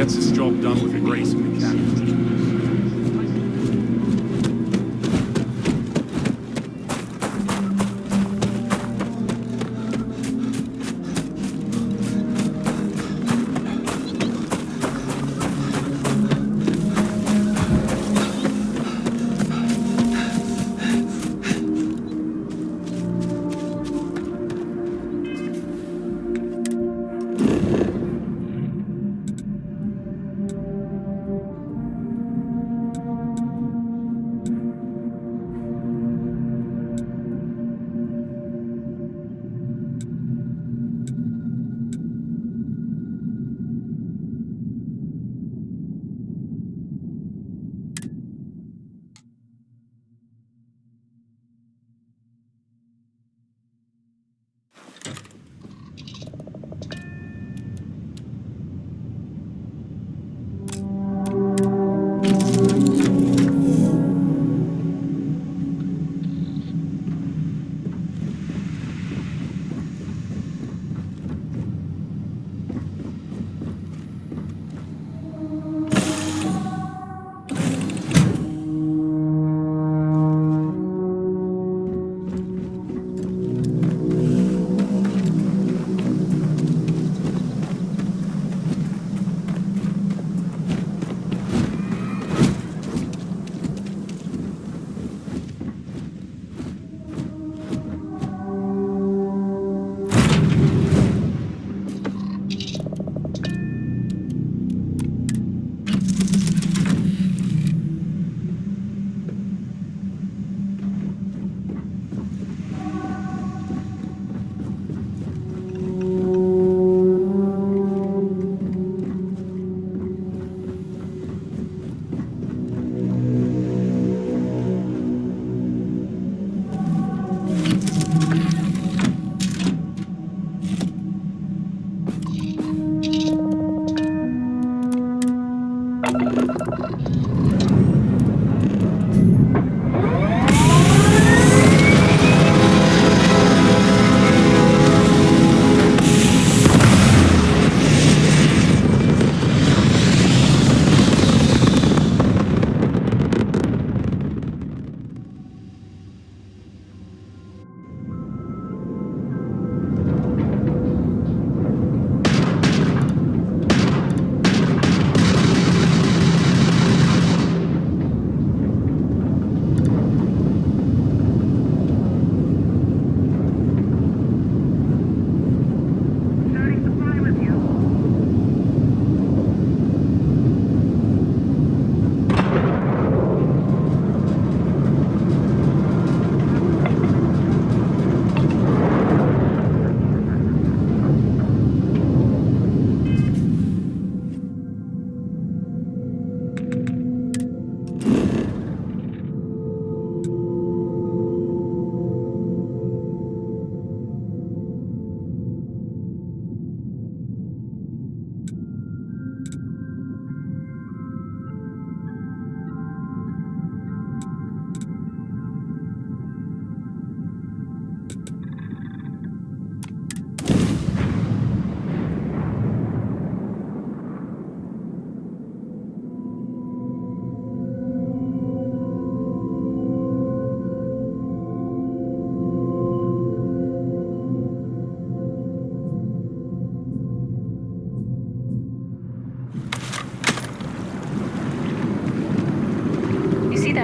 gets his job done with a grace and mechanics.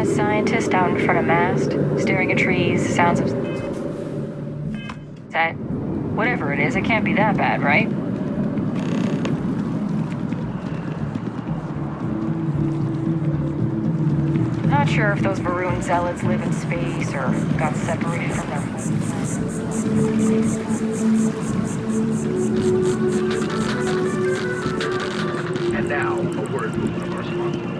Scientist out in front of mast, staring at trees, sounds of... That... Whatever it is, it can't be that bad, right? Not sure if those Varun zealots live in space or got separated from their home planet. And now, a word from one of our sponsors.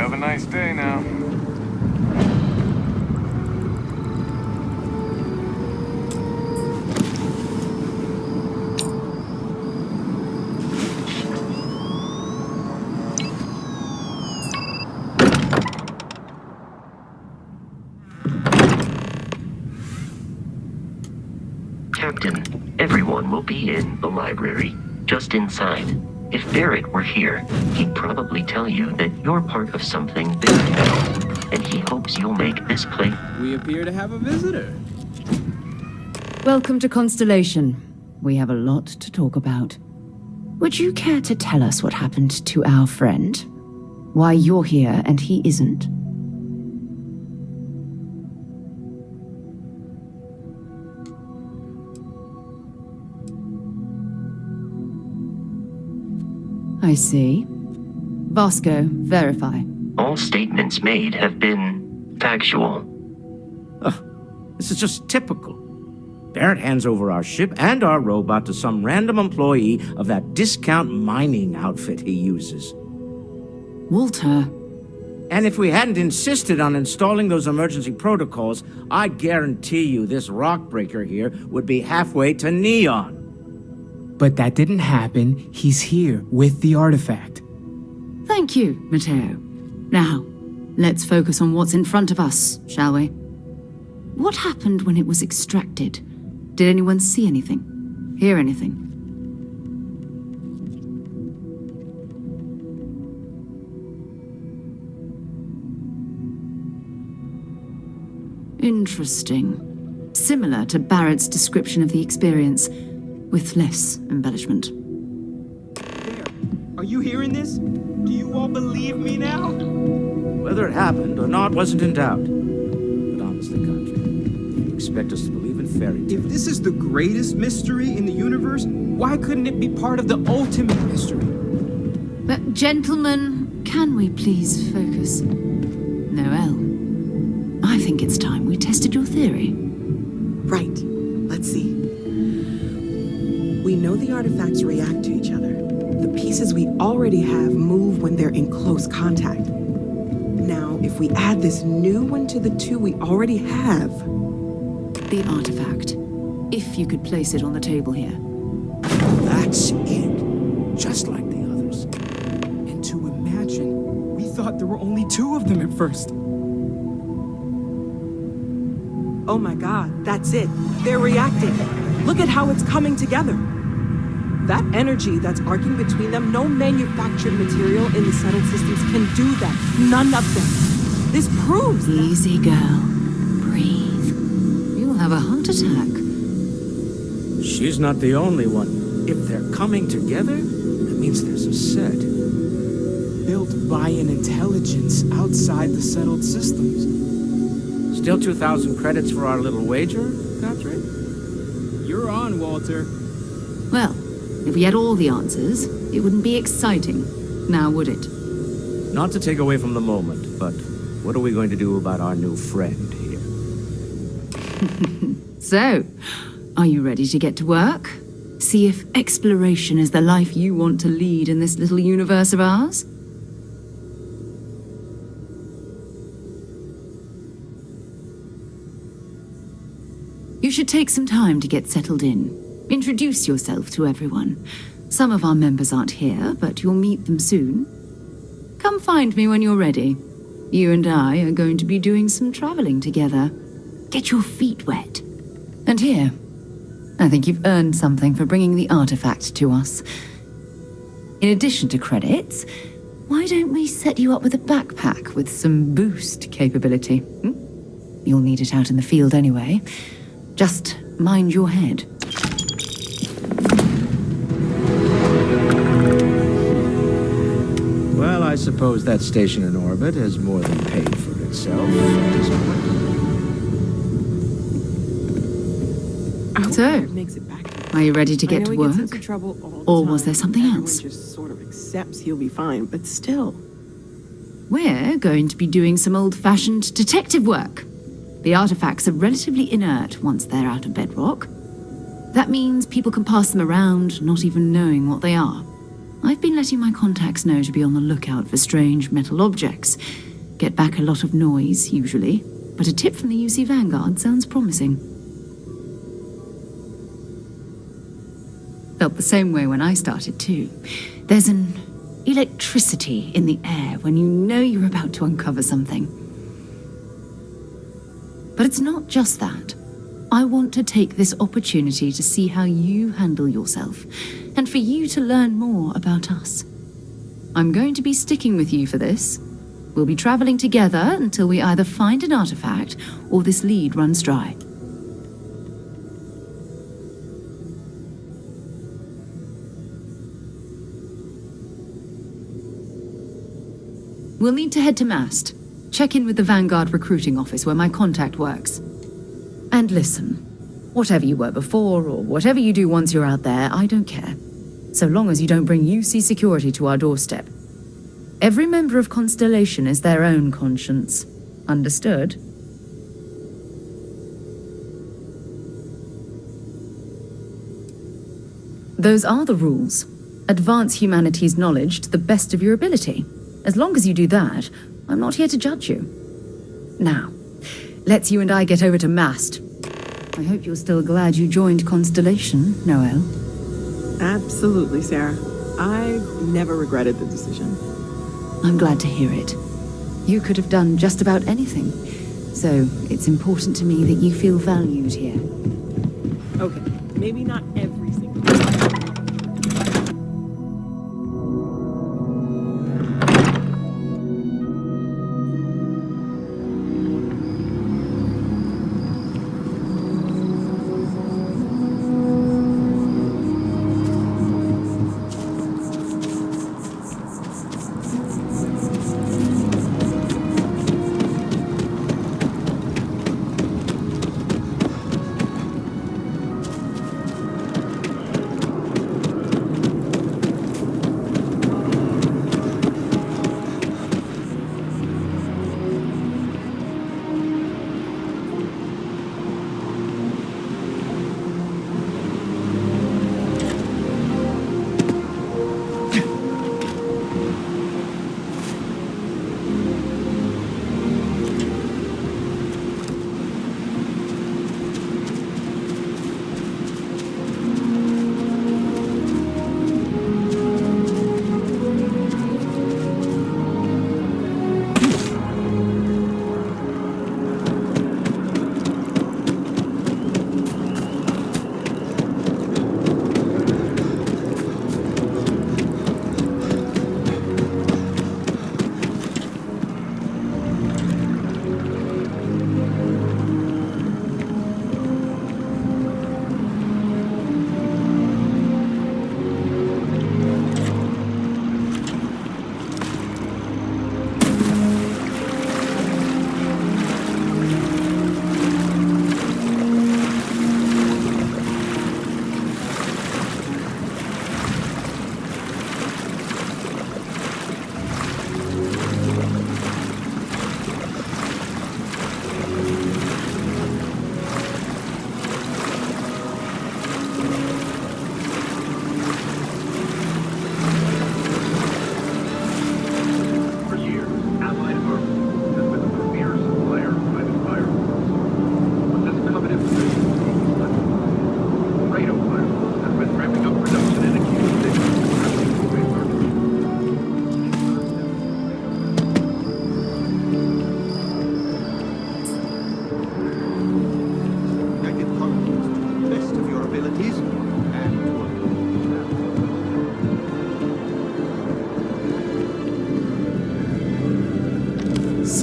have a nice day now. Captain, everyone will be in the library, just inside. If Barrett were here, he'd probably tell you that you're part of something bigger now, and he hopes you'll make this place. We appear to have a visitor. Welcome to Constellation. We have a lot to talk about. Would you care to tell us what happened to our friend? Why you're here and he isn't? I see. Vasco, verify. All statements made have been factual. This is just typical. Barrett hands over our ship and our robot to some random employee of that discount mining outfit he uses. Walter. And if we hadn't insisted on installing those emergency protocols, I guarantee you this rock breaker here would be halfway to Neon. But that didn't happen. He's here with the artifact. Thank you, Matteo. Now, let's focus on what's in front of us, shall we? What happened when it was extracted? Did anyone see anything? Hear anything? Interesting. Similar to Barrett's description of the experience, with less embellishment. There. Are you hearing this? Do you all believe me now? Whether it happened or not wasn't in doubt. But honestly, Country, you expect us to believe in fairy tales? If this is the greatest mystery in the universe, why couldn't it be part of the ultimate mystery? But gentlemen, can we please focus? Noel, I think it's time we tested your theory. Right. Let's see. We know the artifacts react to each other. The pieces we already have move when they're in close contact. Now, if we add this new one to the two we already have... The artifact. If you could place it on the table here. That's it. Just like the others. And to imagine, we thought there were only two of them at first. Oh my god, that's it. They're reacting. Look at how it's coming together. That energy that's arcing between them, no manufactured material in the settled systems can do that. None of them. This proves that. Easy, girl. Breathe. You'll have a heart attack. She's not the only one. If they're coming together, that means there's a set. Built by an intelligence outside the settled systems. Still 2,000 credits for our little wager, Country? You're on, Walter. Well, if we had all the answers, it wouldn't be exciting. Now, would it? Not to take away from the moment, but what are we going to do about our new friend here? So, are you ready to get to work? See if exploration is the life you want to lead in this little universe of ours? You should take some time to get settled in. Introduce yourself to everyone. Some of our members aren't here, but you'll meet them soon. Come find me when you're ready. You and I are going to be doing some traveling together. Get your feet wet. And here, I think you've earned something for bringing the artifact to us. In addition to credits, why don't we set you up with a backpack with some boost capability? You'll need it out in the field anyway. Just mind your head. Well, I suppose that station in orbit has more than paid for itself at this point. So, Makes it back. are you ready to I get know to he gets work? into trouble all the Or was time. there something Everyone else? just sort of accepts he'll be fine, but still. We're going to be doing some old-fashioned detective work. The artifacts are relatively inert once they're out of bedrock. That means people can pass them around, not even knowing what they are. I've been letting my contacts know to be on the lookout for strange metal objects. Get back a lot of noise, usually, but a tip from the UC Vanguard sounds promising. Felt the same way when I started, too. There's an electricity in the air when you know you're about to uncover something. But it's not just that. I want to take this opportunity to see how you handle yourself, and for you to learn more about us. I'm going to be sticking with you for this. We'll be traveling together until we either find an artifact or this lead runs dry. We'll need to head to Mast. Check in with the Vanguard recruiting office where my contact works. And listen, whatever you were before or whatever you do once you're out there, I don't care. So long as you don't bring UC security to our doorstep. Every member of Constellation is their own conscience. Understood? Those are the rules. Advance humanity's knowledge to the best of your ability. As long as you do that, I'm not here to judge you. Now, let's you and I get over to Mast. I hope you're still glad you joined Constellation, Noel. Absolutely, Sarah. I've never regretted the decision. I'm glad to hear it. You could have done just about anything, so it's important to me that you feel valued here. Okay, maybe not every single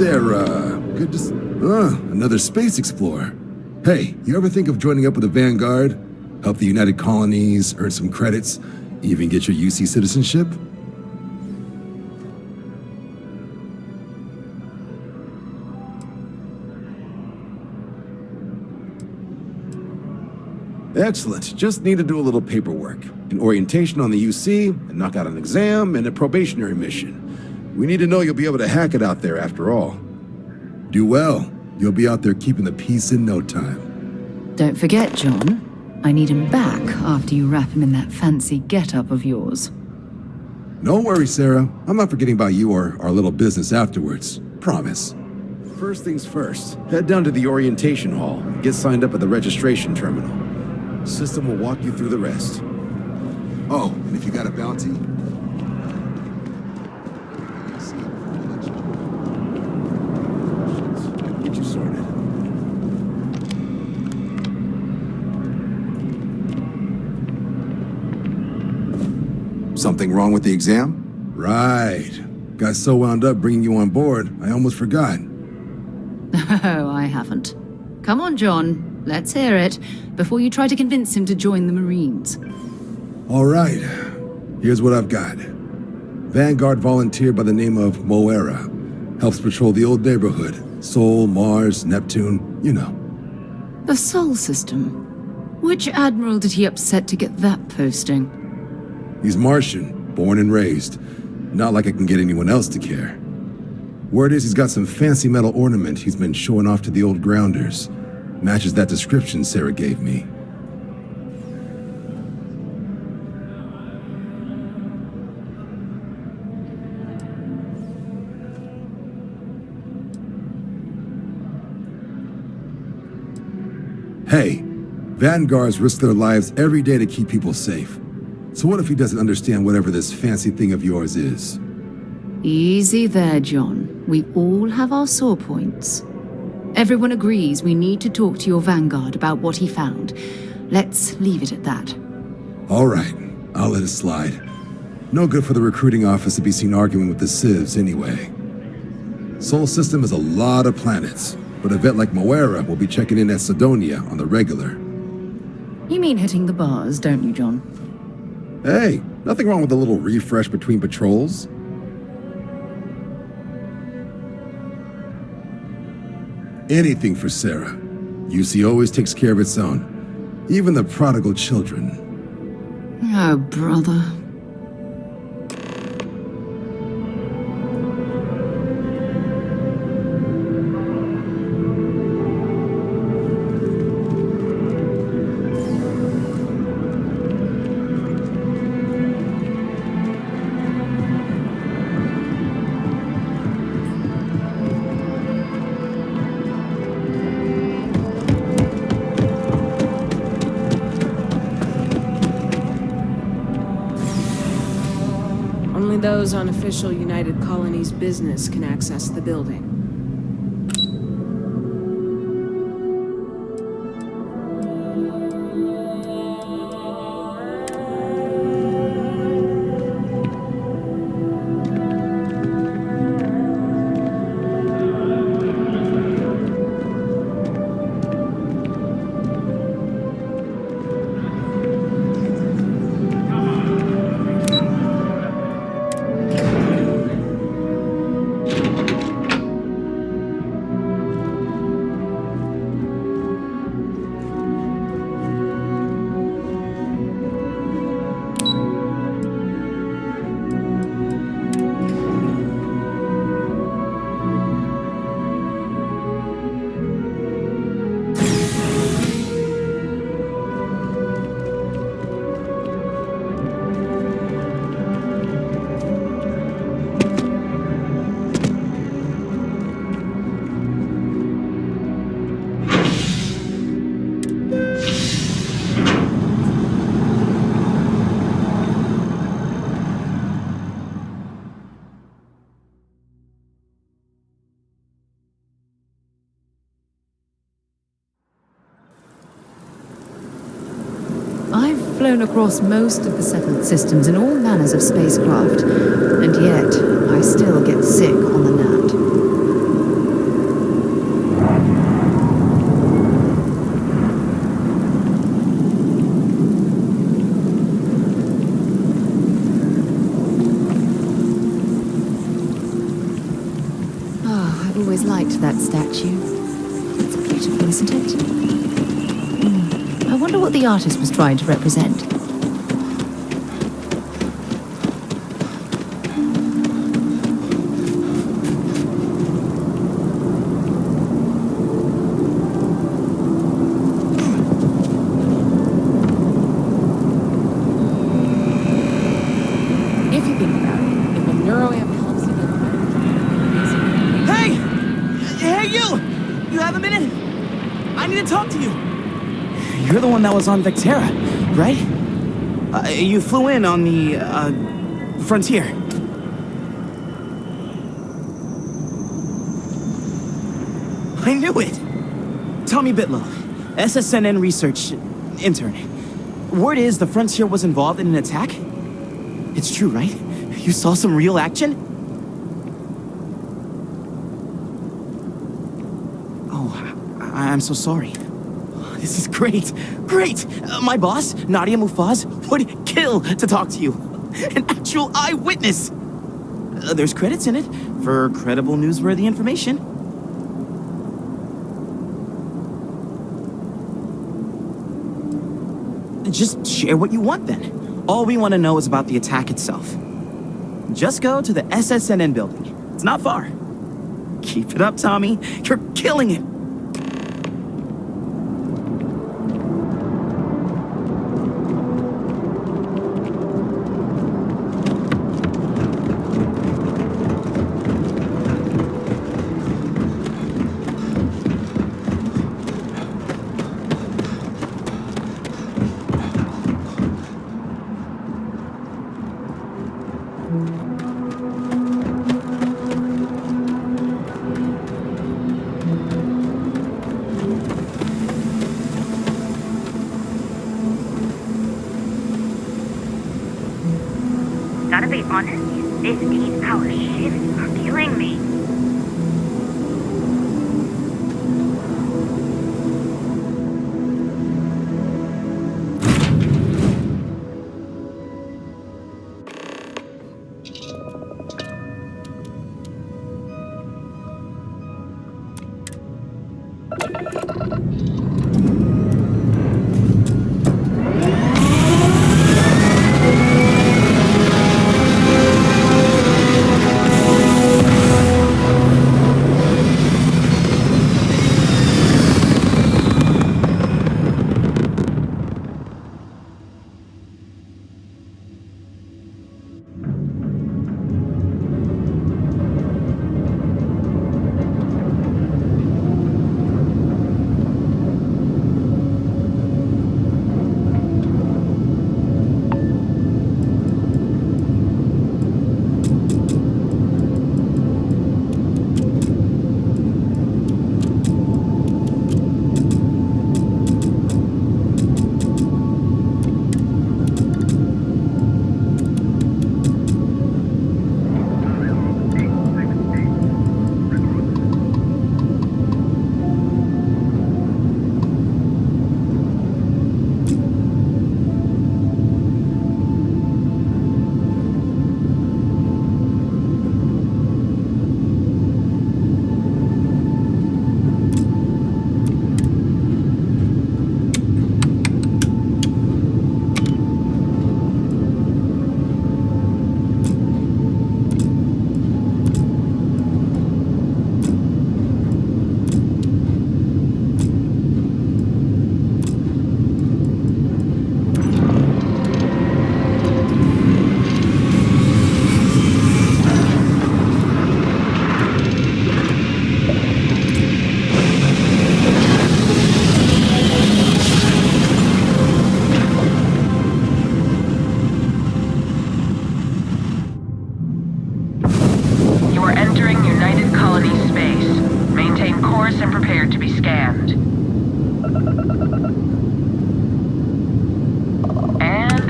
Sarah, good to another space explorer. Hey, you ever think of joining up with the Vanguard? Help the United Colonies, earn some credits, even get your UC citizenship? Excellent. Just need to do a little paperwork. An orientation on the UC, and knock out an exam, and a probationary mission. We need to know you'll be able to hack it out there after all. Do well. You'll be out there keeping the peace in no time. Don't forget, John. I need him back after you wrap him in that fancy get-up of yours. No worries, Sarah. I'm not forgetting about you or our little business afterwards. Promise. First things first, head down to the orientation hall and get signed up at the registration terminal. System will walk you through the rest. Oh, and if you got a bounty... Get you sorted. Something wrong with the exam? Right. Got so wound up bringing you on board, I almost forgot. Oh, I haven't. Come on, John. Let's hear it, before you try to convince him to join the Marines. All right. Here's what I've got. Vanguard volunteer by the name of Moira. Helps patrol the old neighborhood. Sol, Mars, Neptune, you know. The Sol system. Which admiral did he upset to get that posting? He's Martian, born and raised. Not like I can get anyone else to care. Word is he's got some fancy metal ornament he's been showing off to the old grounders. Matches that description Sarah gave me. Hey, Vanguards risk their lives every day to keep people safe. So what if he doesn't understand whatever this fancy thing of yours is? Easy there, John. We all have our sore points. Everyone agrees we need to talk to your Vanguard about what he found. Let's leave it at that. All right, I'll let it slide. No good for the recruiting office to be seen arguing with the civs anyway. Sol system is a lot of planets, but a vet like Moira will be checking in at Sidonia on the regular. You mean hitting the bars, don't you, John? Hey, nothing wrong with a little refresh between patrols. Anything for Sarah. UC always takes care of its own. Even the prodigal children. Oh, brother. Only those on official United Colonies business can access the building. I've flown across most of the settled systems in all manners of spacecraft, and yet I still get sick on the nat. Oh, I've always liked that statue. It's beautiful, isn't it? I wonder what the artist was trying to represent. If you think about have a minute? I need to talk to you. You're the one that was on Vectera, right? You flew in on the, Frontier. I knew it! Tommy Bitlow, SSNN research intern. Word is the Frontier was involved in an attack? It's true, right? You saw some real action? Oh, I'm so sorry. This is great. Great! My boss, Nadia Mufaz, would kill to talk to you. An actual eyewitness! There's credits in it for credible, newsworthy information. Just share what you want then. All we want to know is about the attack itself. Just go to the SSNN building. It's not far. Keep it up, Tommy. You're killing it. Gotta be honest, this 8-hour shifts are killing me.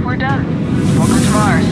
We're done. Welcome to Mars.